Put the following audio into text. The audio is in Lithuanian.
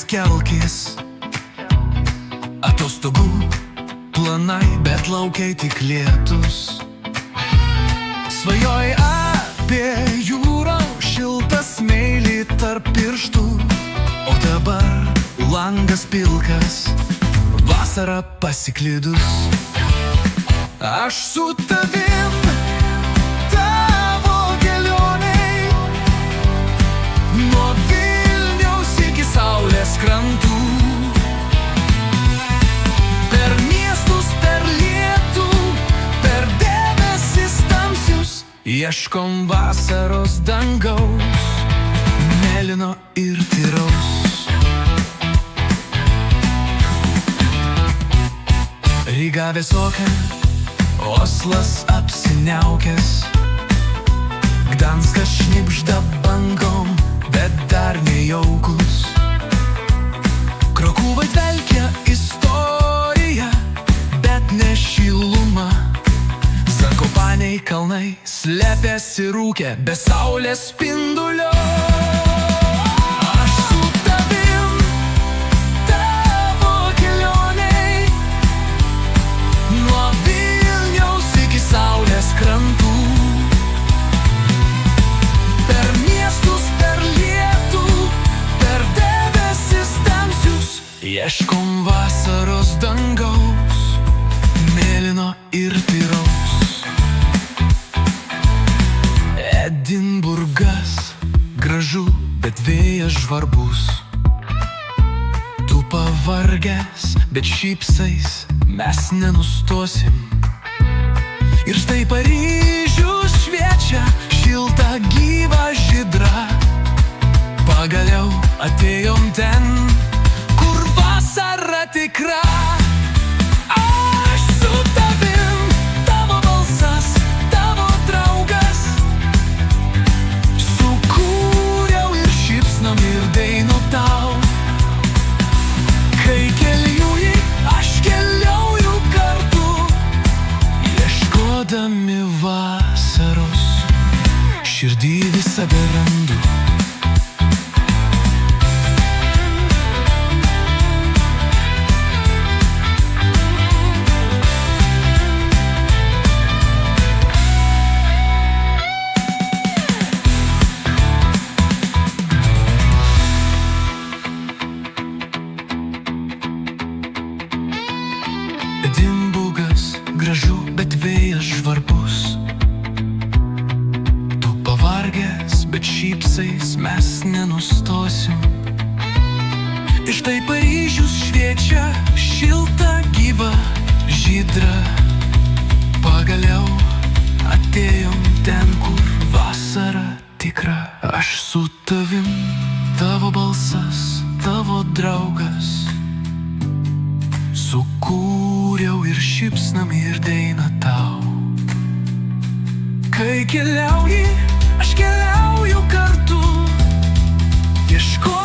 kelkis. Atostogų planai, bet laukiai tik lietus. Svajoj apie jūrą, šiltą smėlį tarp pirštų. O dabar langas pilkas, vasara pasiklydus. Aš su tavim tavo kelionei, nuo Vilniaus iki saulės krantų. Per miestus, per lietų, per debesis tamsius, ieškom vasaros dangaus, mėlyno ir tyraus. Ryga visokia, Oslas apsiniaukęs, Gdanskas šnibžda bangom, bet dar nejaukus. Krokuvai dvelkia istorija, bet ne šiluma. Zakopaniai kalnai slepiasi rūke be saulės spindulio. Krantų. Per miestus, per lietų, per debesis tamsius, ieškom vasaros dangaus, mėlyno ir tyraus. Edinburgas gražu, bet vėjas žvarbus. Tu pavargęs, bet šypsais mes nenustosim. Ir štai Paryžius šviečia, šilta, gyva, žydra. Pagaliau atėjom ten, kur vasara tikra. Aš su tavim, tavo balsas, tavo draugas. Sukūriau ir šypsnom ir dainu tau. Kai keliauji, aš keliauju kartu, ieškodami vasaros, širdį visada randu. Edinburgas gražu, bet vėjas žvarbus. Tu pavargęs, bet šypsais mes nenustosim. Ir štai Paryžius šviečia, šilta, gyva, žydra. Pagaliau atėjom ten, kur vasara tikra. Aš su tavim, tavo balsas, tavo draugas. Sukūriau ir šypsnom ir daina tau. Kai keliauji, aš keliauju kartu, ieškodami